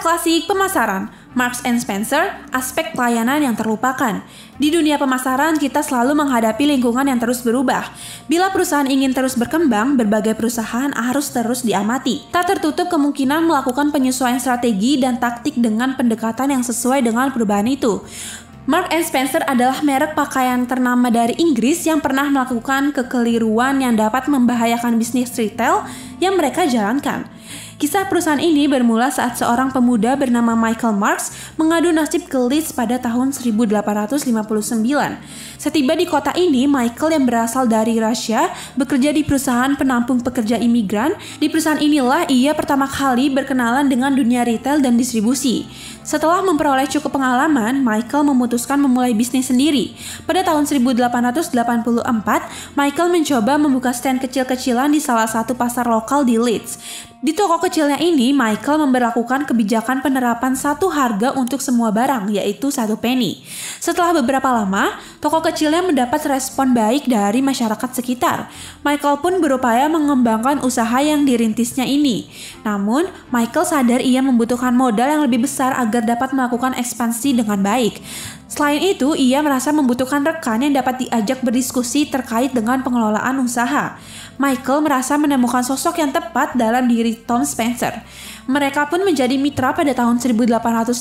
klasik pemasaran, Marks & Spencer, aspek pelayanan yang terlupakan. Di dunia pemasaran, kita selalu menghadapi lingkungan yang terus berubah. Bila perusahaan ingin terus berkembang, berbagai perusahaan harus terus diamati. Tak tertutup kemungkinan melakukan penyesuaian strategi dan taktik dengan pendekatan yang sesuai dengan perubahan itu. Marks & Spencer adalah merek pakaian ternama dari Inggris yang pernah melakukan kekeliruan yang dapat membahayakan bisnis retail yang mereka jalankan. Kisah perusahaan ini bermula saat seorang pemuda bernama Michael Marks mengadu nasib ke Leeds pada tahun 1859. Setiba di kota ini, Michael yang berasal dari Rusia bekerja di perusahaan penampung pekerja imigran. Di perusahaan inilah ia pertama kali berkenalan dengan dunia retail dan distribusi. Setelah memperoleh cukup pengalaman, Michael memutuskan memulai bisnis sendiri. Pada tahun 1884, Michael mencoba membuka stand kecil-kecilan di salah satu pasar lokal di Leeds. Di toko kecilnya ini, Michael memberlakukan kebijakan penerapan satu harga untuk semua barang, yaitu 1 penny. Setelah beberapa lama, toko kecilnya mendapat respon baik dari masyarakat sekitar. Michael pun berupaya mengembangkan usaha yang dirintisnya ini. Namun, Michael sadar ia membutuhkan modal yang lebih besar agar dapat melakukan ekspansi dengan baik. Selain itu, ia merasa membutuhkan rekan yang dapat diajak berdiskusi terkait dengan pengelolaan usaha. Michael merasa menemukan sosok yang tepat dalam diri Tom Spencer. Mereka pun menjadi mitra pada tahun 1851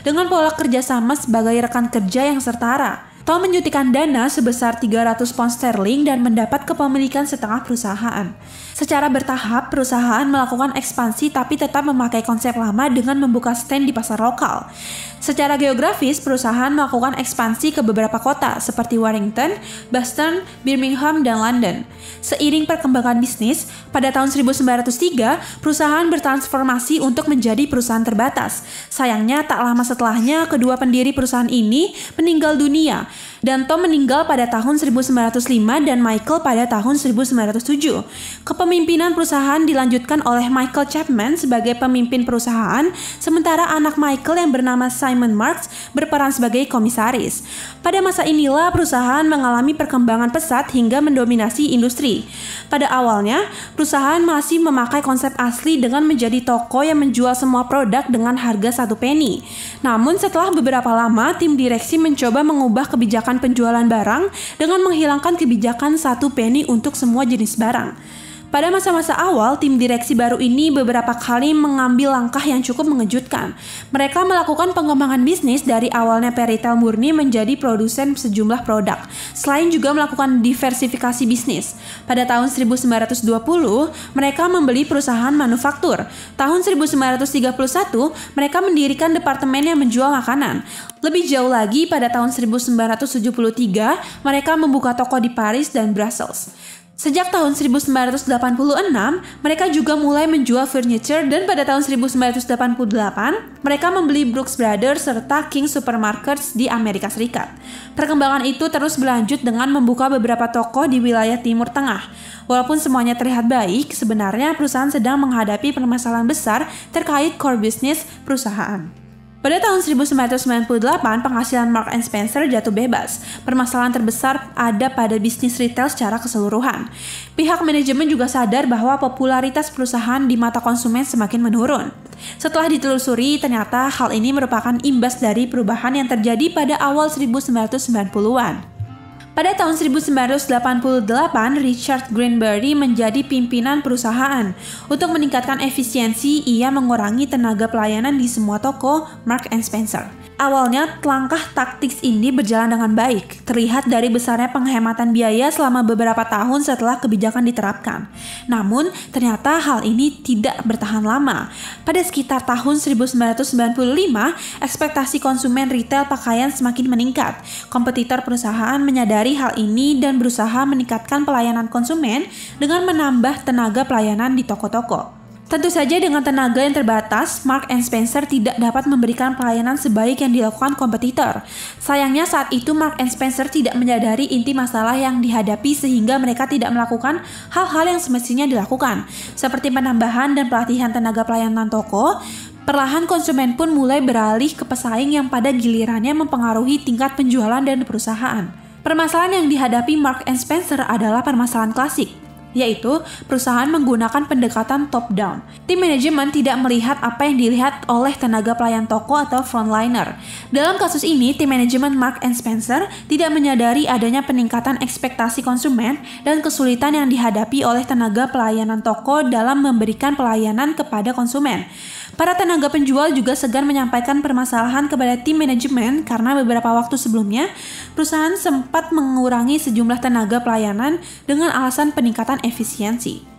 dengan pola kerjasama sebagai rekan kerja yang setara. Tom menyuntikkan dana sebesar 300 pound sterling dan mendapat kepemilikan setengah perusahaan. Secara bertahap, perusahaan melakukan ekspansi tapi tetap memakai konsep lama dengan membuka stand di pasar lokal. Secara geografis, perusahaan melakukan ekspansi ke beberapa kota seperti Warrington, Boston, Birmingham, dan London. Seiring perkembangan bisnis, pada tahun 1903, perusahaan bertransformasi untuk menjadi perusahaan terbatas. Sayangnya, tak lama setelahnya, kedua pendiri perusahaan ini meninggal dunia, dan Tom meninggal pada tahun 1905 dan Michael pada tahun 1907. Kepemimpinan perusahaan dilanjutkan oleh Michael Chapman sebagai pemimpin perusahaan, sementara anak Michael yang bernama Simon Marks berperan sebagai komisaris. Pada masa inilah perusahaan mengalami perkembangan pesat hingga mendominasi industri. Pada awalnya, perusahaan masih memakai konsep asli dengan menjadi toko yang menjual semua produk dengan harga 1 penny. Namun setelah beberapa lama, tim direksi mencoba mengubah kebijakan penjualan barang dengan menghilangkan kebijakan 1 penny untuk semua jenis barang. Pada masa-masa awal, tim direksi baru ini beberapa kali mengambil langkah yang cukup mengejutkan. Mereka melakukan pengembangan bisnis dari awalnya retail murni menjadi produsen sejumlah produk, selain juga melakukan diversifikasi bisnis. Pada tahun 1920, mereka membeli perusahaan manufaktur. Tahun 1931, mereka mendirikan departemen yang menjual makanan. Lebih jauh lagi, pada tahun 1973, mereka membuka toko di Paris dan Brussels. Sejak tahun 1986, mereka juga mulai menjual furniture dan pada tahun 1988, mereka membeli Brooks Brothers serta King Supermarkets di Amerika Serikat. Perkembangan itu terus berlanjut dengan membuka beberapa toko di wilayah Timur Tengah. Walaupun semuanya terlihat baik, sebenarnya perusahaan sedang menghadapi permasalahan besar terkait core business perusahaan. Pada tahun 1998, penghasilan Marks & Spencer jatuh bebas. Permasalahan terbesar ada pada bisnis retail secara keseluruhan. Pihak manajemen juga sadar bahwa popularitas perusahaan di mata konsumen semakin menurun. Setelah ditelusuri, ternyata hal ini merupakan imbas dari perubahan yang terjadi pada awal 1990-an. Pada tahun 1988, Richard Greenberry menjadi pimpinan perusahaan. Untuk meningkatkan efisiensi, ia mengurangi tenaga pelayanan di semua toko Marks & Spencer. Awalnya, langkah taktis ini berjalan dengan baik, terlihat dari besarnya penghematan biaya selama beberapa tahun setelah kebijakan diterapkan. Namun, ternyata hal ini tidak bertahan lama. Pada sekitar tahun 1995, ekspektasi konsumen retail pakaian semakin meningkat. Kompetitor perusahaan menyadari hal ini dan berusaha meningkatkan pelayanan konsumen dengan menambah tenaga pelayanan di toko-toko. Tentu saja dengan tenaga yang terbatas, Marks & Spencer tidak dapat memberikan pelayanan sebaik yang dilakukan kompetitor. Sayangnya saat itu Marks & Spencer tidak menyadari inti masalah yang dihadapi sehingga mereka tidak melakukan hal-hal yang semestinya dilakukan, seperti penambahan dan pelatihan tenaga pelayanan toko. Perlahan konsumen pun mulai beralih ke pesaing yang pada gilirannya mempengaruhi tingkat penjualan dan perusahaan. Permasalahan yang dihadapi Marks & Spencer adalah permasalahan klasik. yaitu perusahaan menggunakan pendekatan top-down. Tim manajemen tidak melihat apa yang dilihat oleh tenaga pelayan toko atau frontliner. Dalam kasus ini, tim manajemen Marks & Spencer tidak menyadari adanya peningkatan ekspektasi konsumen dan kesulitan yang dihadapi oleh tenaga pelayanan toko dalam memberikan pelayanan kepada konsumen. Para tenaga penjual juga segan menyampaikan permasalahan kepada tim manajemen karena beberapa waktu sebelumnya, perusahaan sempat mengurangi sejumlah tenaga pelayanan dengan alasan peningkatan efisiensi.